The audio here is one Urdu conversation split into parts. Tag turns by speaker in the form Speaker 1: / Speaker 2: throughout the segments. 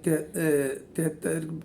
Speaker 1: 73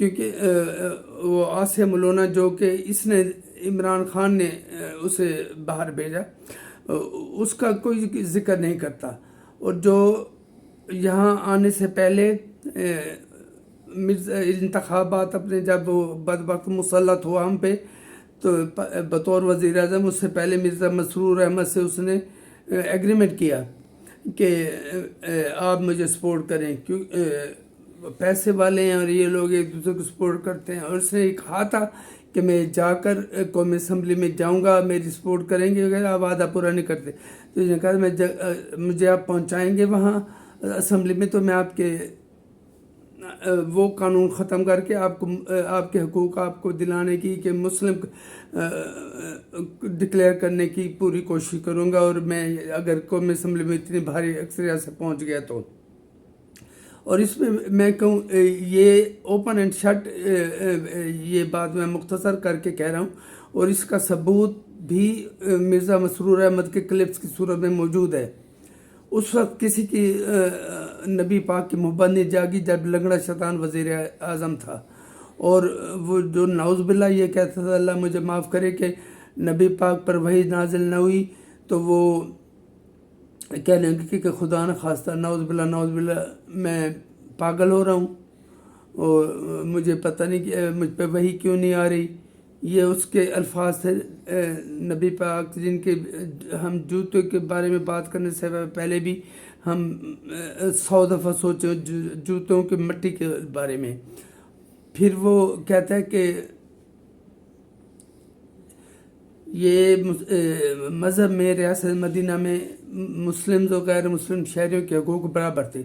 Speaker 1: کیونکہ وہ آسیہ ملونہ جو کہ اس نے عمران خان نے اسے باہر بھیجا، اس کا کوئی ذکر نہیں کرتا، اور جو یہاں آنے سے پہلے انتخابات اپنے جب وہ بدبخت مسلط ہوا ہم پہ تو بطور وزیر اعظم، اس سے پہلے مرزا مسرور احمد سے اس نے ایگریمنٹ کیا کہ آپ مجھے سپورٹ کریں، کیوں پیسے والے ہیں اور یہ لوگ ایک دوسرے کو سپورٹ کرتے ہیں، اور اس نے کہا تھا کہ میں جا کر قومی اسمبلی میں جاؤں گا، میری سپورٹ کریں گے وغیرہ، آپ وعدہ پورا نہیں کرتے، تو اس نے کہا مجھے آپ پہنچائیں گے وہاں اسمبلی میں تو میں آپ کے وہ قانون ختم کر کے آپ کے حقوق آپ کو دلانے کی کہ مسلم ڈکلیئر کرنے کی پوری کوشش کروں گا، اور میں اگر قومی اسمبلی میں اتنی بھاری اکثریت سے پہنچ گیا تو، اور اس میں کہوں یہ اوپن اینڈ شٹ یہ بات میں مختصر کر کے کہہ رہا ہوں، اور اس کا ثبوت بھی مرزا مسرور احمد کے کلپس کی صورت میں موجود ہے۔ اس وقت کسی کی نبی پاک کی محبت نہیں جاگی جب لنگڑا شیطان وزیر اعظم تھا، اور وہ جو نعوذ باللہ یہ کہتا تھا اللہ مجھے معاف کرے کہ نبی پاک پر وحی نازل نہ ہوئی تو وہ کہنے لگے کہ خدا نہ خواستہ نعوذ باللہ میں پاگل ہو رہا ہوں، اور مجھے پتہ نہیں کہ مجھ پہ وحی کیوں نہیں آ رہی۔ یہ اس کے الفاظ تھے، نبی پاک جن کے ہم جوتوں کے بارے میں بات کرنے سے پہلے بھی ہم 100 دفعہ سوچیں جوتوں کے مٹی کے بارے میں۔ پھر وہ کہتا ہے کہ یہ مذہب میں ریاست مدینہ میں مسلم و غیر مسلم شہریوں کے حقوق برابر تھے۔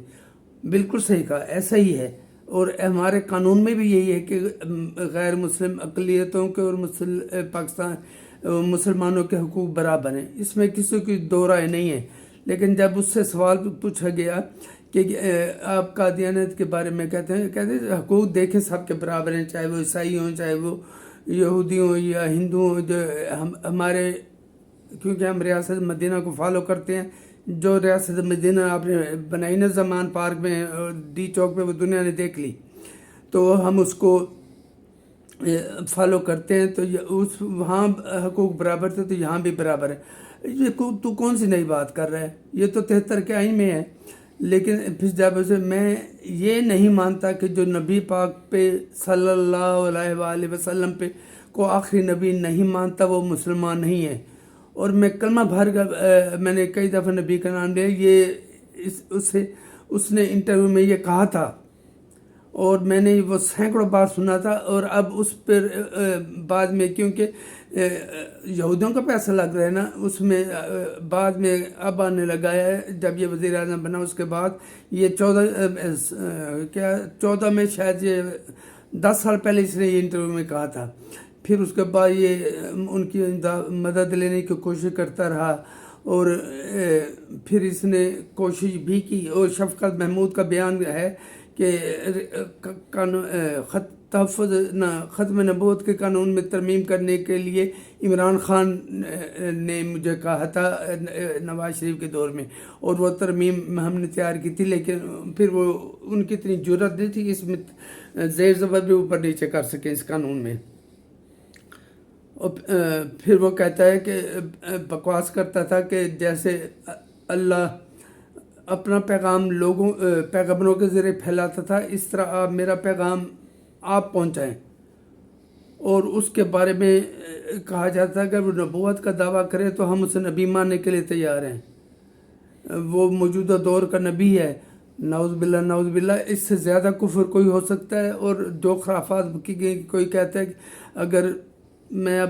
Speaker 1: بالکل صحیح کہا، ایسا ہی ہے، اور ہمارے قانون میں بھی یہی ہے کہ غیر مسلم اقلیتوں کے اور مسلمانوں کے حقوق برابر ہیں، اس میں کسی کی دو رائے نہیں ہے۔ لیکن جب اس سے سوال پوچھا گیا کہ آپ قادیانیت کے بارے میں کہتے ہیں حقوق دیکھیں سب کے برابر ہیں، چاہے وہ عیسائی ہوں، چاہے وہ یہودی ہوں یا ہندو ہوں، جو ہمارے کیونکہ ہم ریاست مدینہ کو فالو کرتے ہیں، جو ریاست مدینہ آپ نے بنائی نا زمان پارک میں اور ڈی چوک پہ، وہ دنیا نے دیکھ لی، تو ہم اس کو فالو کرتے ہیں، تو وہاں حقوق برابر تھے تو یہاں بھی برابر ہے۔ یہ تو کون سی نئی بات کر رہا ہے، یہ تو 73 کے آئین میں ہے۔ لیکن پھر جب اسے میں یہ نہیں مانتا کہ جو نبی پاک پہ صلی اللہ علیہ وآلہ وسلم پہ کو آخری نبی نہیں مانتا وہ مسلمان نہیں ہے، اور میں کلمہ بھر کر میں نے کئی دفعہ نبی کا نام لیا، یہ اس نے انٹرویو میں یہ کہا تھا، اور میں نے وہ سینکڑوں بار سنا تھا، اور اب اس پر بعد میں کیونکہ یہودیوں کا پیسہ لگ رہا ہے نا، اس میں بعد میں اب آنے لگا ہے، جب یہ وزیر اعظم بنا اس کے بعد یہ 14 میں شاید یہ 10 سال پہلے اس نے یہ انٹرویو میں کہا تھا، پھر اس کے بعد یہ ان کی مدد لینے کی کوشش کرتا رہا، اور پھر اس نے کوشش بھی کی، اور شفقت محمود کا بیان ہے کہ ختم نبوت کے قانون میں ترمیم کرنے کے لیے عمران خان نے مجھے کہا تھا نواز شریف کے دور میں، اور وہ ترمیم ہم نے تیار کی تھی، لیکن پھر وہ ان کی اتنی جرأت نہیں تھی کہ اس میں زیر زبر بھی اوپر نیچے کر سکیں اس قانون میں۔ اور پھر وہ کہتا ہے کہ بکواس کرتا تھا کہ جیسے اللہ اپنا پیغام پیغمبروں کے ذریعے پھیلاتا تھا، اس طرح آپ میرا پیغام آپ پہنچائیں، اور اس کے بارے میں کہا جاتا ہے کہ وہ نبوت کا دعویٰ کرے تو ہم اسے نبی ماننے کے لیے تیار ہیں، وہ موجودہ دور کا نبی ہے، نعوذ باللہ اس سے زیادہ کفر کوئی ہو سکتا ہے۔ اور جو خرافات کی گئی، کوئی کہتا ہے کہ اگر میں اب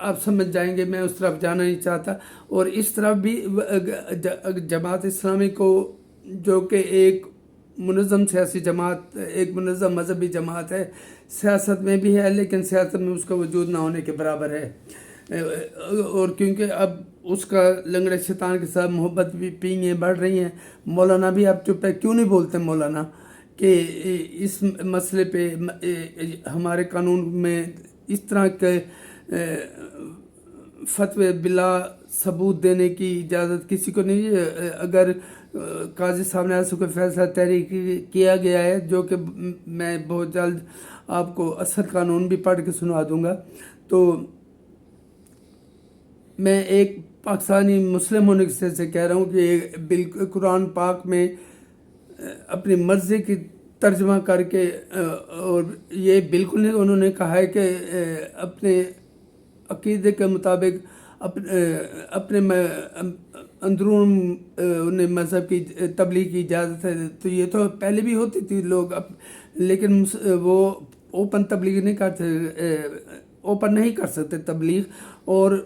Speaker 1: آپ سمجھ جائیں گے، میں اس طرف جانا نہیں چاہتا، اور اس طرف بھی جماعت اسلامی کو جو کہ ایک منظم سیاسی جماعت، ایک منظم مذہبی جماعت ہے، سیاست میں بھی ہے لیکن سیاست میں اس کا وجود نہ ہونے کے برابر ہے، اور کیونکہ اب اس کا لنگڑے شیطان کے ساتھ محبت بھی پینگیں بڑھ رہی ہیں۔ مولانا بھی اب چپ ہے، کیوں نہیں بولتے مولانا کہ اس مسئلے پہ ہمارے قانون میں اس طرح کے فتوے بلا ثبوت دینے کی اجازت کسی کو نہیں ہے، اگر قاضی صاحب نے ایسا کوئی فیصلہ تحریر کیا گیا ہے جو کہ میں بہت جلد آپ کو اصل قانون بھی پڑھ کے سنا دوں گا. تو میں ایک پاکستانی مسلم ہونے سے کہہ رہا ہوں کہ بالکل قرآن پاک میں اپنی مرضی کی ترجمہ کر کے، اور یہ بالکل نہیں انہوں نے کہا ہے کہ اپنے عقیدے کے مطابق اپنے اندرون انہیں مذہب کی تبلیغ کی اجازت ہے. تو یہ تو پہلے بھی ہوتی تھی لوگ لیکن وہ اوپن تبلیغ نہیں کرتے، اوپن نہیں کر سکتے تبلیغ، اور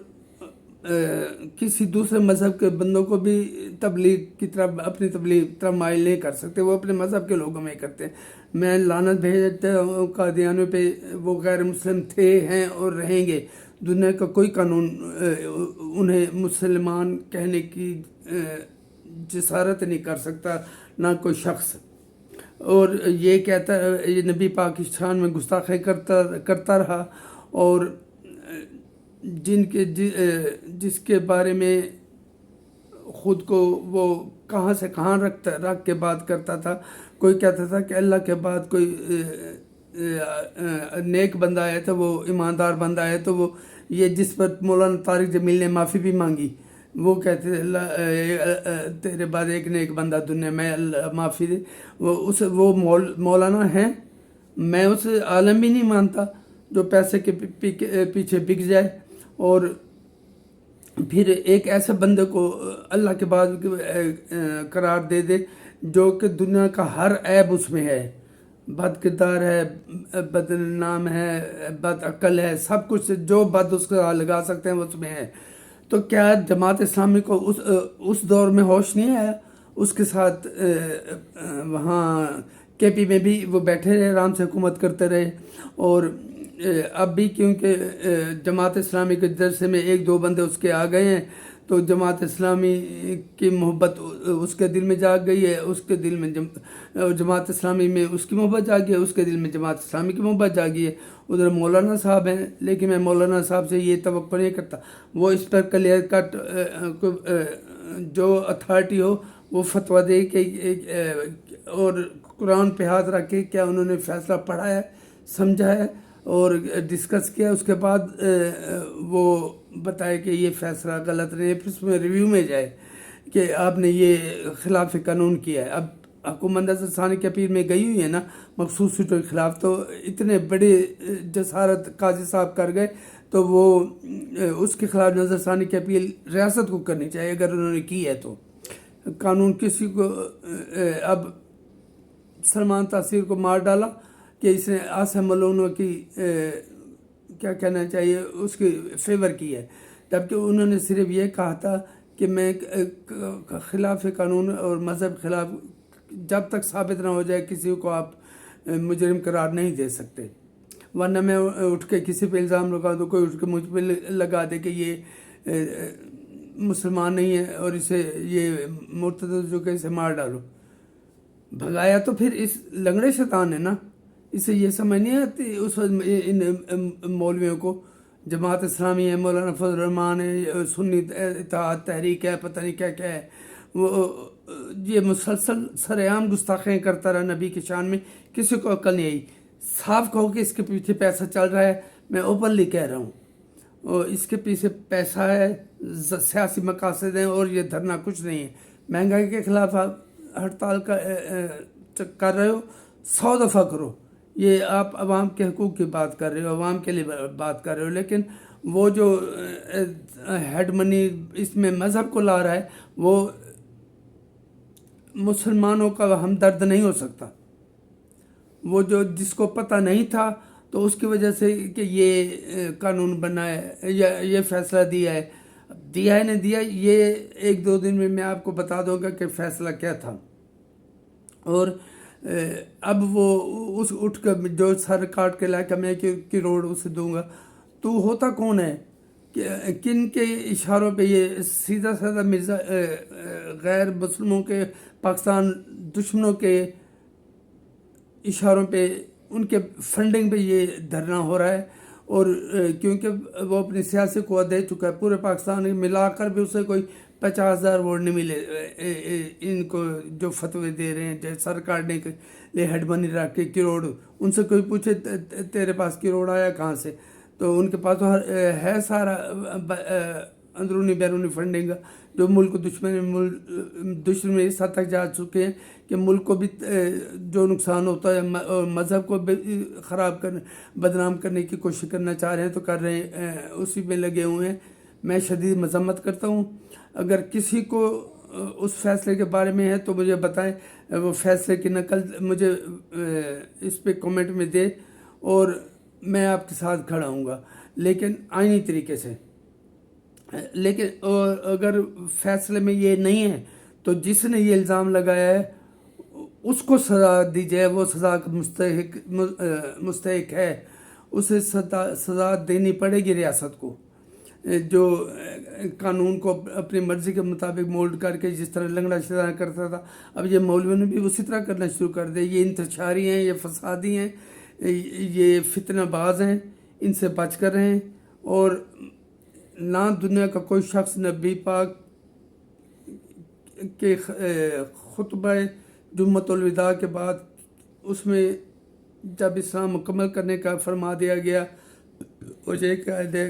Speaker 1: کسی دوسرے مذہب کے بندوں کو بھی تبلیغ کی طرف اپنی تبلیغ طرف مائل نہیں کر سکتے. وہ اپنے مذہب کے لوگوں میں ہی کرتے ہیں. میں لعنت بھیجتا ہوں قادیانیوں پہ، وہ غیر مسلم تھے، ہیں اور رہیں گے. دنیا کا کوئی قانون انہیں مسلمان کہنے کی جسارت نہیں کر سکتا، نہ کوئی شخص. اور یہ کہتا یہ نبی پاک کی شان میں گستاخی کرتا رہا، اور جس کے بارے میں خود کو وہ کہاں سے کہاں رکھ کے بات کرتا تھا. کوئی کہتا تھا کہ اللہ کے بعد کوئی نیک بندہ آیا تو وہ ایماندار بندہ آیا تو وہ یہ جس پر مولانا طارق جمیل نے معافی بھی مانگی، وہ کہتے تھے اللہ تیرے بعد ایک نیک بندہ دنیا میں، اللہ معافی دے. وہ مولانا ہیں. میں اسے عالم بھی نہیں مانتا جو پیسے کے پیچھے بک جائے اور پھر ایک ایسے بندے کو اللہ کے بعد قرار دے دے جو کہ دنیا کا ہر عیب اس میں ہے، بد کردار ہے، بد نام ہے، بد عقل ہے، سب کچھ جو بد اس کا لگا سکتے ہیں اس میں ہے. تو کیا جماعت اسلامی کو اس دور میں ہوش نہیں آیا؟ اس کے ساتھ وہاں کے پی میں بھی وہ بیٹھے رہے، آرام سے حکومت کرتے رہے. اور اب بھی کیونکہ جماعت اسلامی کے جلسے میں ایک دو بندے اس کے آ گئے ہیں تو جماعت اسلامی کی محبت اس کے دل میں جاگ گئی ہے، اس کے دل میں جماعت اسلامی میں اس کی محبت جاگی ہے، اس کے دل میں جماعت اسلامی کی محبت جاگی ہے. ادھر مولانا صاحب ہیں، لیکن میں مولانا صاحب سے یہ توقع نہیں کرتا وہ اس پر کلیئر کٹ جو اتھارٹی ہو وہ فتویٰ دے کہ اور قرآن پہ ہاتھ رکھ کے کیا انہوں نے فیصلہ پڑھا ہے، سمجھا ہے اور ڈسکس کیا، اس کے بعد وہ بتائے کہ یہ فیصلہ غلط نہیں ہے، پھر اس میں ریویو میں جائے کہ آپ نے یہ خلاف قانون کیا ہے. اب حکومت نظر ثانی کے پیر میں گئی ہوئی ہے نا مخصوص سیٹوں کے خلاف، تو اتنے بڑے جسارت قاضی صاحب کر گئے تو وہ اس کے خلاف نظر ثانی کی اپیل ریاست کو کرنی چاہیے اگر انہوں نے کی ہے تو. قانون کسی کو اب سلمان تاثیر کو مار ڈالا کہ اس نے عاصم ملونو کی کیا کہنا چاہیے اس کی فیور کی ہے، جبکہ انہوں نے صرف یہ کہا تھا کہ میں خلاف قانون اور مذہب خلاف جب تک ثابت نہ ہو جائے کسی کو آپ مجرم قرار نہیں دے سکتے. ورنہ میں اٹھ کے کسی پہ الزام لگا دوں، کوئی اٹھ کے مجھ پہ لگا دے کہ یہ مسلمان نہیں ہے اور اسے یہ مرتد جو کہ اسے مار ڈالو. بھگایا تو پھر اس لنگڑے شیطان ہے نا. اسے یہ سمجھ نہیں آتی اس ان مولویوں کو جماعت اسلامی ہے، مولانا فضل الرحمان ہے، سنی اتحاد تحریک ہے، پتہ نہیں کیا کیا ہے. وہ یہ مسلسل سرعام گستاخیاں کرتا رہا نبی کی شان میں، کسی کو عقل نہیں آئی. صاف کہو کہ اس کے پیچھے پیسہ چل رہا ہے، میں اوپنلی کہہ رہا ہوں، اور اس کے پیچھے پیسہ ہے، سیاسی مقاصد ہیں، اور یہ دھرنا کچھ نہیں ہے. مہنگائی کے خلاف آپ ہڑتال کر رہے ہو، 100 دفعہ کرو. یہ آپ عوام کے حقوق کی بات کر رہے ہو، عوام کے لیے بات کر رہے ہو، لیکن وہ جو ہیڈ منی اس میں مذہب کو لا رہا ہے وہ مسلمانوں کا ہمدرد نہیں ہو سکتا. وہ جو جس کو پتہ نہیں تھا تو اس کی وجہ سے کہ یہ قانون بنا ہے یا یہ فیصلہ دیا ہے نہیں دیا، یہ ایک دو دن میں آپ کو بتا دوں گا کہ فیصلہ کیا تھا. اور اب وہ اس اٹھ کر جو سر کاٹ کے لا کے میں کی روڈ اسے دوں گا. تو ہوتا کون ہے؟ کن کے اشاروں پہ یہ سیدھا سادہ مرزا غیر مسلموں کے پاکستان دشمنوں کے اشاروں پہ ان کے فنڈنگ پہ یہ دھرنا ہو رہا ہے. اور کیونکہ وہ اپنی سیاسی قوت دے چکا ہے، پورے پاکستان ملا کر بھی اسے کوئی 50,000 ووٹ نہیں ملے ان کو جو فتوے دے رہے ہیں، جیسے سر کاٹنے کے لیے ہیڈ منی رکھ کے کروڑ، ان سے کوئی پوچھے تیرے پاس کروڑ آیا کہاں سے، تو ان کے پاس تو ہے سارا اندرونی بیرونی فنڈنگ، جو ملک دشمن اس حد تک جا چکے ہیں کہ ملک کو بھی جو نقصان ہوتا ہے اور مذہب کو بھی خراب کرنے، بدنام کرنے کی کوشش کرنا چاہ رہے ہیں تو کر رہے ہیں، اسی میں لگے ہوئے ہیں۔ میں شدید مذمت کرتا ہوں۔ اگر کسی کو اس فیصلے کے بارے میں ہے تو مجھے بتائیں، وہ فیصلے کی نقل مجھے اس پہ کمنٹ میں دے، اور میں آپ کے ساتھ کھڑا ہوں گا، لیکن آئینی طریقے سے۔ لیکن اگر فیصلے میں یہ نہیں ہے تو جس نے یہ الزام لگایا ہے اس کو سزا دی جائے، وہ سزا کا مستحق ہے، اسے سزا دینی پڑے گی ریاست کو، جو قانون کو اپنی مرضی کے مطابق مولڈ کر کے جس طرح لنگڑا شدہ کرتا تھا، اب یہ مولویوں نے بھی اسی طرح کرنا شروع کر دیا۔ یہ انتشاری ہیں، یہ فسادی ہیں، یہ فتنہ باز ہیں، ان سے بچ کر رہیں۔ اور نہ دنیا کا کوئی شخص نبی پاک کے خطبہ جمعۃ الوداع کے بعد اس میں جب اسلام مکمل کرنے کا فرما دیا گیا، مجھے کہہ دیا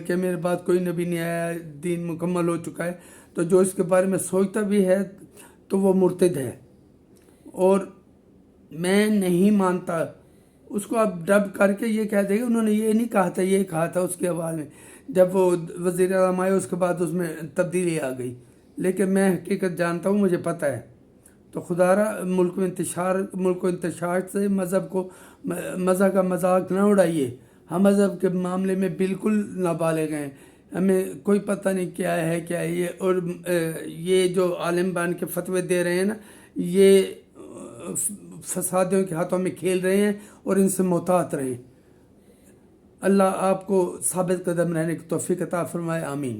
Speaker 1: کہ میرے بعد کوئی نبی نہیں آیا، دین مکمل ہو چکا ہے، تو جو اس کے بارے میں سوچتا بھی ہے تو وہ مرتد ہے، اور میں نہیں مانتا اس کو۔ اب ڈب کر کے یہ کہہ دے گا انہوں نے یہ نہیں کہا تھا، یہ کہا تھا اس کے آواز میں، جب وہ وزیر اعظم آئے اس کے بعد اس میں تبدیلی آ گئی، لیکن میں حقیقت جانتا ہوں، مجھے پتہ ہے۔ تو خدا را ملک و انتشار سے مذہب کا مذاق نہ اڑائیے۔ ہم مذہب کے معاملے میں بالکل نابالغ ہیں، ہمیں کوئی پتہ نہیں کیا ہے یہ، اور یہ جو عالم بان کے فتوے دے رہے ہیں نا، یہ فسادیوں کے ہاتھوں میں کھیل رہے ہیں، اور ان سے محتاط رہیں۔ اللہ آپ کو ثابت قدم رہنے کی توفیق عطا فرمائے، آمین۔